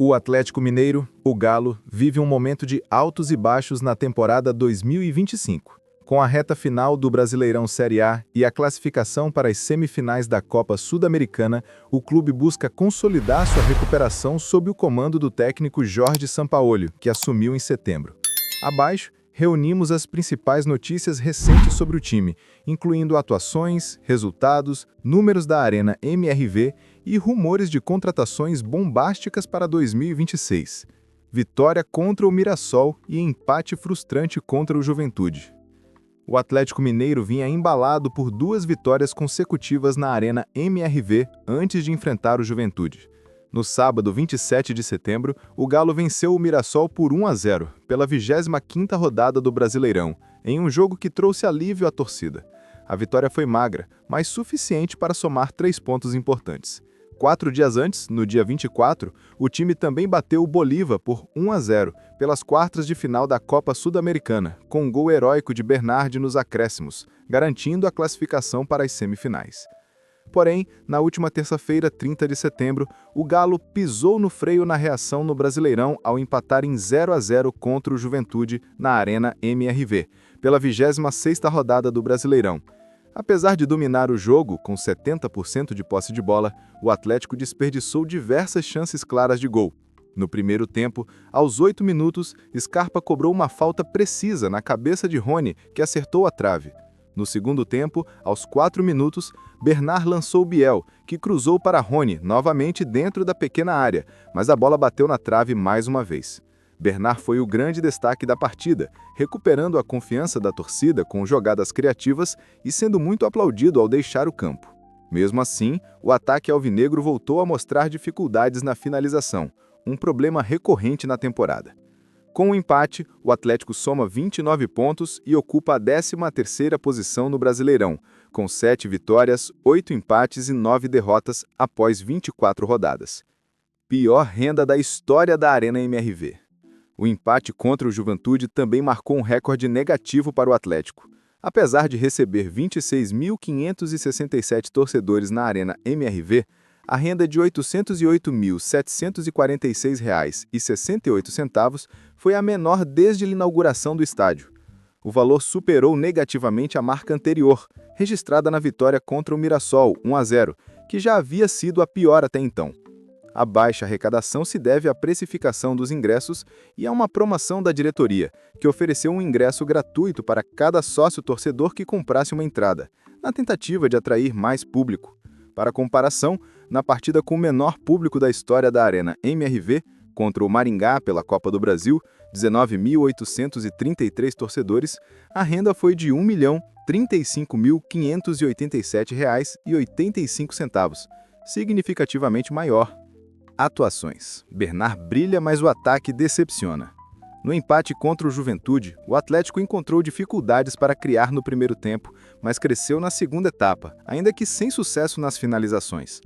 O Atlético Mineiro, o Galo, vive um momento de altos e baixos na temporada 2025. Com a reta final do Brasileirão Série A e a classificação para as semifinais da Copa Sul-Americana, o clube busca consolidar sua recuperação sob o comando do técnico Jorge Sampaoli, que assumiu em setembro. Abaixo, reunimos as principais notícias recentes sobre o time, incluindo atuações, resultados, números da Arena MRV e rumores de contratações bombásticas para 2026. Vitória contra o Mirassol e empate frustrante contra o Juventude. O Atlético Mineiro vinha embalado por 2 vitórias consecutivas na Arena MRV antes de enfrentar o Juventude. No sábado, 27 de setembro, o Galo venceu o Mirassol por 1-0, pela 25ª rodada do Brasileirão, em um jogo que trouxe alívio à torcida. A vitória foi magra, mas suficiente para somar 3 pontos importantes. 4 dias antes, no dia 24, o time também bateu o Bolívar por 1-0, pelas quartas de final da Copa Sul-Americana, com um gol heróico de Bernard nos acréscimos, garantindo a classificação para as semifinais. Porém, na última terça-feira, 30 de setembro, o Galo pisou no freio na reação no Brasileirão ao empatar em 0-0 contra o Juventude na Arena MRV, pela 26ª rodada do Brasileirão. Apesar de dominar o jogo com 70% de posse de bola, o Atlético desperdiçou diversas chances claras de gol. No primeiro tempo, aos 8 minutos, Scarpa cobrou uma falta precisa na cabeça de Rony, que acertou a trave. No segundo tempo, aos 4 minutos, Bernard lançou Biel, que cruzou para Rony, novamente dentro da pequena área, mas a bola bateu na trave mais uma vez. Bernard foi o grande destaque da partida, recuperando a confiança da torcida com jogadas criativas e sendo muito aplaudido ao deixar o campo. Mesmo assim, o ataque alvinegro voltou a mostrar dificuldades na finalização, um problema recorrente na temporada. Com o empate, o Atlético soma 29 pontos e ocupa a 13ª posição no Brasileirão, com 7 vitórias, 8 empates e 9 derrotas após 24 rodadas. Pior renda da história da Arena MRV. O empate contra o Juventude também marcou um recorde negativo para o Atlético. Apesar de receber 26.567 torcedores na Arena MRV, a renda de R$ 808.746,68 foi a menor desde a inauguração do estádio. O valor superou negativamente a marca anterior, registrada na vitória contra o Mirassol, 1-0, que já havia sido a pior até então. A baixa arrecadação se deve à precificação dos ingressos e a uma promoção da diretoria, que ofereceu um ingresso gratuito para cada sócio-torcedor que comprasse uma entrada, na tentativa de atrair mais público. Para comparação, na partida com o menor público da história da Arena MRV, contra o Maringá pela Copa do Brasil, 19.833 torcedores, a renda foi de R$ 1.035.587,85, significativamente maior. Atuações. Bernard brilha, mas o ataque decepciona. No empate contra o Juventude, o Atlético encontrou dificuldades para criar no primeiro tempo, mas cresceu na segunda etapa, ainda que sem sucesso nas finalizações.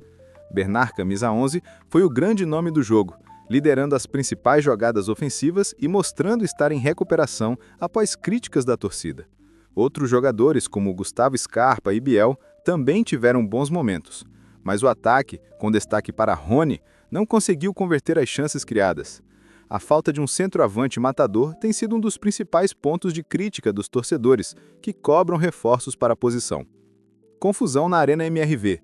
Bernard, camisa 11, foi o grande nome do jogo, liderando as principais jogadas ofensivas e mostrando estar em recuperação após críticas da torcida. Outros jogadores, como Gustavo Scarpa e Biel, também tiveram bons momentos, mas o ataque, com destaque para Rony, não conseguiu converter as chances criadas. A falta de um centroavante matador tem sido um dos principais pontos de crítica dos torcedores, que cobram reforços para a posição. Confusão na Arena MRV.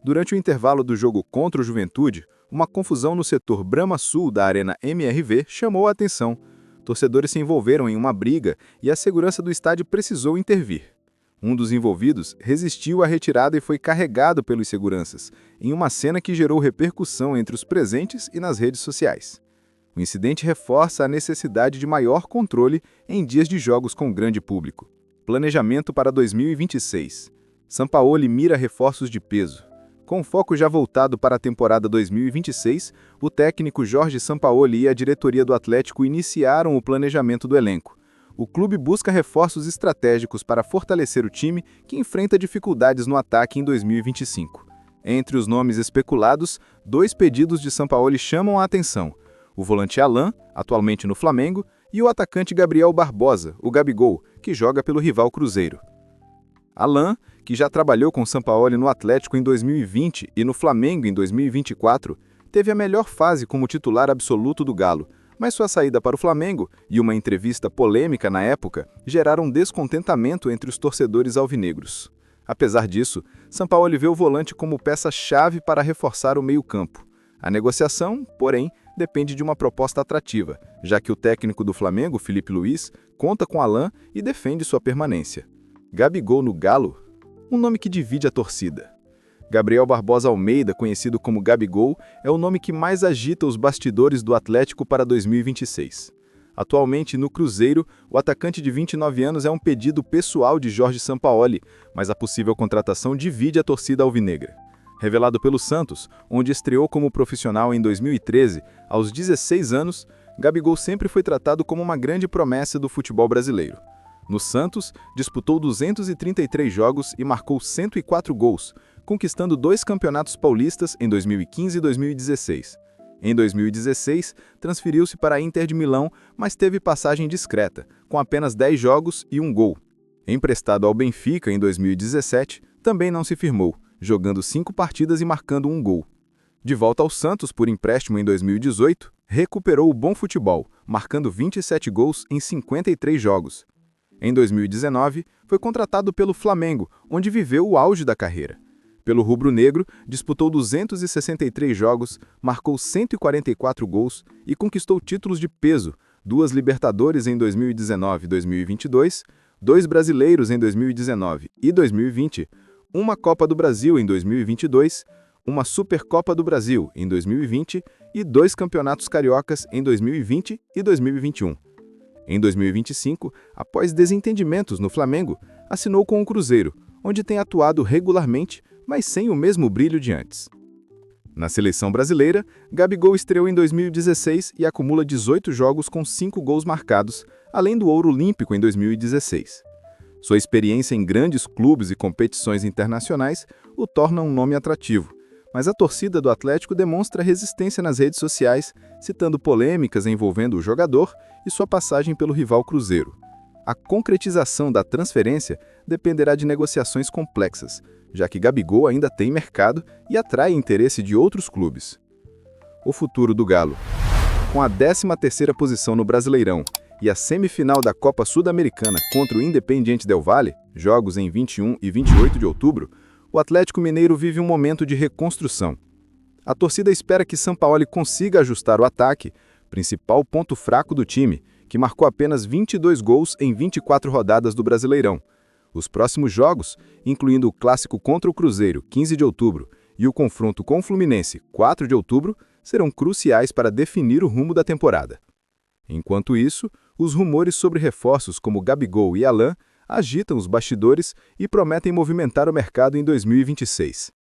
Durante o intervalo do jogo contra o Juventude, uma confusão no setor Brama Sul da Arena MRV chamou a atenção. Torcedores se envolveram em uma briga e a segurança do estádio precisou intervir. Um dos envolvidos resistiu à retirada e foi carregado pelos seguranças, em uma cena que gerou repercussão entre os presentes e nas redes sociais. O incidente reforça a necessidade de maior controle em dias de jogos com grande público. Planejamento para 2026. Sampaoli mira reforços de peso. Com foco já voltado para a temporada 2026, o técnico Jorge Sampaoli e a diretoria do Atlético iniciaram o planejamento do elenco. O clube busca reforços estratégicos para fortalecer o time, que enfrenta dificuldades no ataque em 2025. Entre os nomes especulados, 2 pedidos de Sampaoli chamam a atenção: o volante Alain, atualmente no Flamengo, e o atacante Gabriel Barbosa, o Gabigol, que joga pelo rival Cruzeiro. Alain, que já trabalhou com Sampaoli no Atlético em 2020 e no Flamengo em 2024, teve a melhor fase como titular absoluto do Galo, mas sua saída para o Flamengo e uma entrevista polêmica na época geraram descontentamento entre os torcedores alvinegros. Apesar disso, Sampaoli vê o volante como peça-chave para reforçar o meio-campo. A negociação, porém, depende de uma proposta atrativa, já que o técnico do Flamengo, Felipe Luiz, conta com Alain e defende sua permanência. Gabigol no Galo? Um nome que divide a torcida. Gabriel Barbosa Almeida, conhecido como Gabigol, é o nome que mais agita os bastidores do Atlético para 2026. Atualmente, no Cruzeiro, o atacante de 29 anos é um pedido pessoal de Jorge Sampaoli, mas a possível contratação divide a torcida alvinegra. Revelado pelo Santos, onde estreou como profissional em 2013, aos 16 anos, Gabigol sempre foi tratado como uma grande promessa do futebol brasileiro. No Santos, disputou 233 jogos e marcou 104 gols, conquistando 2 campeonatos paulistas em 2015 e 2016. Em 2016, transferiu-se para a Inter de Milão, mas teve passagem discreta, com apenas 10 jogos e 1 gol. Emprestado ao Benfica em 2017, também não se firmou, jogando 5 partidas e marcando 1 gol. De volta ao Santos por empréstimo em 2018, recuperou o bom futebol, marcando 27 gols em 53 jogos. Em 2019, foi contratado pelo Flamengo, onde viveu o auge da carreira. Pelo rubro-negro, disputou 263 jogos, marcou 144 gols e conquistou títulos de peso, 2 Libertadores em 2019 e 2022, 2 brasileiros em 2019 e 2020, uma Copa do Brasil em 2022, uma Supercopa do Brasil em 2020 e 2 campeonatos cariocas em 2020 e 2021. Em 2025, após desentendimentos no Flamengo, assinou com o Cruzeiro, onde tem atuado regularmente, mas sem o mesmo brilho de antes. Na seleção brasileira, Gabigol estreou em 2016 e acumula 18 jogos com 5 gols marcados, além do ouro olímpico em 2016. Sua experiência em grandes clubes e competições internacionais o torna um nome atrativo, mas a torcida do Atlético demonstra resistência nas redes sociais, citando polêmicas envolvendo o jogador e sua passagem pelo rival Cruzeiro. A concretização da transferência dependerá de negociações complexas, já que Gabigol ainda tem mercado e atrai interesse de outros clubes. O futuro do Galo. Com a 13ª posição no Brasileirão e a semifinal da Copa Sul-Americana contra o Independiente del Valle, jogos em 21 e 28 de outubro, o Atlético Mineiro vive um momento de reconstrução. A torcida espera que Sampaoli consiga ajustar o ataque, principal ponto fraco do time, que marcou apenas 22 gols em 24 rodadas do Brasileirão. Os próximos jogos, incluindo o clássico contra o Cruzeiro, 15 de outubro, e o confronto com o Fluminense, 4 de outubro, serão cruciais para definir o rumo da temporada. Enquanto isso, os rumores sobre reforços como Gabigol e Alain agitam os bastidores e prometem movimentar o mercado em 2026.